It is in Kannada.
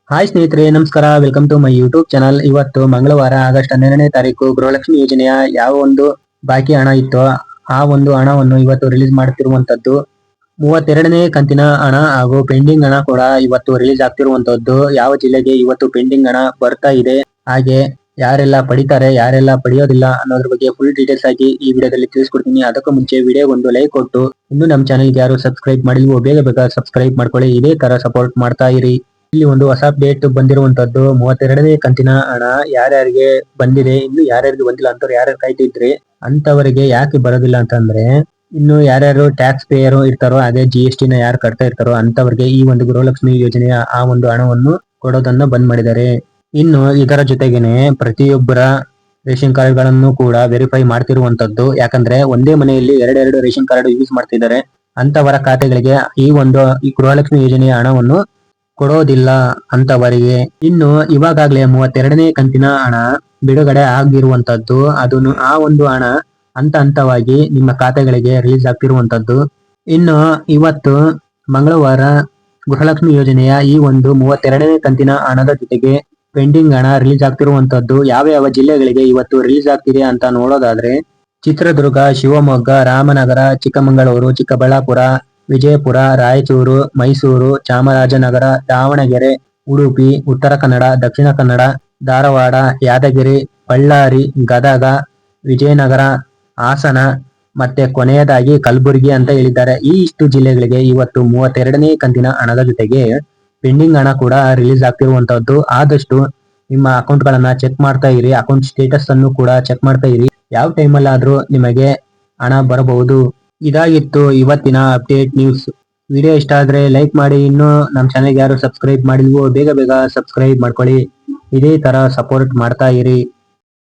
ಹಾಯ್ ಸ್ನೇಹಿತರೆ, ನಮಸ್ಕಾರ. Welcome to my YouTube channel. ಇವತ್ತು ಮಂಗಳವಾರ ಆಗಸ್ಟ್ 12ನೇ ತಾರೀಕು ಗೃಹಲಕ್ಷ್ಮಿ ಯೋಜನೆಯ ಯಾವ ಒಂದು ಬಾಕಿ ಹಣ ಇತ್ತೋ ಆ ಒಂದು ಹಣವನ್ನು ಇವತ್ತು ರಿಲೀಸ್ ಮಾಡ್ತಿರುವಂತದ್ದು. 32ನೇ ಕಂತಿನ ಹಣ ಹಾಗೂ ಪೆಂಡಿಂಗ್ ಹಣ ಕೂಡ ಇವತ್ತು ರಿಲೀಸ್ ಆಗ್ತಿರುವಂತದ್ದು. ಯಾವ ಜಿಲ್ಲೆಗೆ ಇವತ್ತು ಪೆಂಡಿಂಗ್ ಹಣ ಬರ್ತಾ ಇದೆ, ಹಾಗೆ ಯಾರೆಲ್ಲ ಪಡಿತಾರೆ ಯಾರೆಲ್ಲ ಪಡೆಯೋದಿಲ್ಲ ಅನ್ನೋದ್ರ ಬಗ್ಗೆ ಫುಲ್ ಡೀಟೇಲ್ಸ್ ಆಗಿ ಈ ವಿಡಿಯೋದಲ್ಲಿ ತಿಳಿಸ್ಕೊಡ್ತೀನಿ. ಅದಕ್ಕೂ ಮುಂಚೆ ವಿಡಿಯೋ ಒಂದು ಲೈಕ್ ಕೊಟ್ಟು ಇನ್ನು ನಮ್ಮ ಚಾನಲ್ಗೆ ಯಾರು ಸಬ್ಸ್ಕ್ರೈಬ್ ಮಾಡಿಲ್ವೋ ಬೇಗ ಸಬ್ಸ್ಕ್ರೈಬ್ ಮಾಡ್ಕೊಳ್ಳಿ. ಇದೇ ತರ ಸಪೋರ್ಟ್ ಮಾಡ್ತಾ ಇರಿ. ಇಲ್ಲಿ ಒಂದು ಹೊಸ ಅಪ್ಡೇಟ್ ಬಂದಿರುವಂತದ್ದು. 32ನೇ ಕಂತಿನ ಹಣ ಯಾರ್ಯಾರಿಗೆ ಬಂದಿದೆ, ಇನ್ನು ಯಾರ್ಯಾರಿಗೆ ಬಂದಿಲ್ಲ ಅಂತವ್ರು ಯಾರ್ಯಾರು ಕಾಯ್ತಿದ್ರಿ ಅಂತವರಿಗೆ ಯಾಕೆ ಬರೋದಿಲ್ಲ ಅಂತಂದ್ರೆ, ಇನ್ನು ಯಾರ್ಯಾರು ಟ್ಯಾಕ್ಸ್ ಪೇಯರ್ ಇರ್ತಾರೋ, ಅದೇ GST ನ ಯಾರು ಕಟ್ತಾ ಇರ್ತಾರೋ ಅಂತವರಿಗೆ ಈ ಒಂದು ಗೃಹಲಕ್ಷ್ಮಿ ಯೋಜನೆಯ ಆ ಒಂದು ಹಣವನ್ನು ಕೊಡೋದನ್ನ ಬಂದ್ ಮಾಡಿದ್ದಾರೆ. ಇನ್ನು ಇದರ ಜೊತೆಗೇನೆ ಪ್ರತಿಯೊಬ್ಬರ ರೇಷನ್ ಕಾರ್ಡ್ ಗಳನ್ನು ಕೂಡ ವೆರಿಫೈ ಮಾಡ್ತಿರುವಂತದ್ದು. ಯಾಕಂದ್ರೆ ಒಂದೇ ಮನೆಯಲ್ಲಿ ಎರಡೆರಡು ರೇಷನ್ ಕಾರ್ಡ್ ಯೂಸ್ ಮಾಡ್ತಿದ್ದಾರೆ ಅಂತವರ ಖಾತೆಗಳಿಗೆ ಈ ಗೃಹಲಕ್ಷ್ಮಿ ಯೋಜನೆಯ ಹಣವನ್ನು ಕೊಡೋದಿಲ್ಲ ಅಂತವರಿಗೆ. ಇನ್ನು ಇವಾಗಲೇ 32ನೇ ಕಂತಿನ ಹಣ ಬಿಡುಗಡೆ ಆಗಿರುವಂತದ್ದು. ಅದನ್ನು ಆ ಒಂದು ಹಣ ಹಂತವಾಗಿ ನಿಮ್ಮ ಖಾತೆಗಳಿಗೆ ರಿಲೀಸ್ ಆಗ್ತಿರುವಂತದ್ದು. ಇನ್ನು ಇವತ್ತು ಮಂಗಳವಾರ ಗೃಹಲಕ್ಷ್ಮಿ ಯೋಜನೆಯ ಈ ಒಂದು 32ನೇ ಕಂತಿನ ಹಣದ ಜೊತೆಗೆ ಪೆಂಡಿಂಗ್ ಹಣ ರಿಲೀಸ್ ಆಗ್ತಿರುವಂತದ್ದು. ಯಾವ ಜಿಲ್ಲೆಗಳಿಗೆ ಇವತ್ತು ರಿಲೀಸ್ ಆಗ್ತಿದೆ ಅಂತ ನೋಡೋದಾದ್ರೆ, ಚಿತ್ರದುರ್ಗ, ಶಿವಮೊಗ್ಗ, ರಾಮನಗರ, ಚಿಕ್ಕಮಗಳೂರು, ಚಿಕ್ಕಬಳ್ಳಾಪುರ, ವಿಜಯಪುರ, ರಾಯಚೂರು, ಮೈಸೂರು, ಚಾಮರಾಜನಗರ, ದಾವಣಗೆರೆ, ಉಡುಪಿ, ಉತ್ತರ ಕನ್ನಡ, ದಕ್ಷಿಣ ಕನ್ನಡ, ಧಾರವಾಡ, ಯಾದಗಿರಿ, ಬಳ್ಳಾರಿ, ಗದಗ, ವಿಜಯನಗರ, ಹಾಸನ ಮತ್ತೆ ಕೊನೆಯದಾಗಿ ಕಲಬುರಗಿ ಅಂತ ಹೇಳಿದ್ದಾರೆ. ಈ ಇಷ್ಟು ಜಿಲ್ಲೆಗಳಿಗೆ ಇವತ್ತು 32ನೇ ಕಂತಿನ ಹಣದ ಜೊತೆಗೆ ಪೆಂಡಿಂಗ್ ಹಣ ಕೂಡ ರಿಲೀಸ್ ಆಗ್ತಿರುವಂತದ್ದು. ಆದಷ್ಟು ನಿಮ್ಮ ಅಕೌಂಟ್ ಗಳನ್ನ ಚೆಕ್ ಮಾಡ್ತಾ ಇರಿ. ಅಕೌಂಟ್ ಸ್ಟೇಟಸ್ ಅನ್ನು ಕೂಡ ಚೆಕ್ ಮಾಡ್ತಾ ಇರಿ. ಯಾವ ಟೈಮಲ್ಲಾದ್ರೂ ನಿಮಗೆ ಹಣ ಬರಬಹುದು. ಇದಾಗಿತ್ತು ಇವತ್ತಿನ ಅಪ್ಡೇಟ್ ನ್ಯೂಸ್. ವಿಡಿಯೋ ಇಷ್ಟ ಆದ್ರೆ ಲೈಕ್ ಮಾಡಿ. ಇನ್ನು ನಮ್ಮ ಚಾನೆಲ್ಗೆ ಯಾರು ಸಬ್ಸ್ಕ್ರೈಬ್ ಮಾಡಿಲ್ವೋ ಬೇಗ ಸಬ್ಸ್ಕ್ರೈಬ್ ಮಾಡ್ಕೊಳ್ಳಿ. ಇದೇ ತರ ಸಪೋರ್ಟ್ ಮಾಡ್ತಾ ಇರಿ.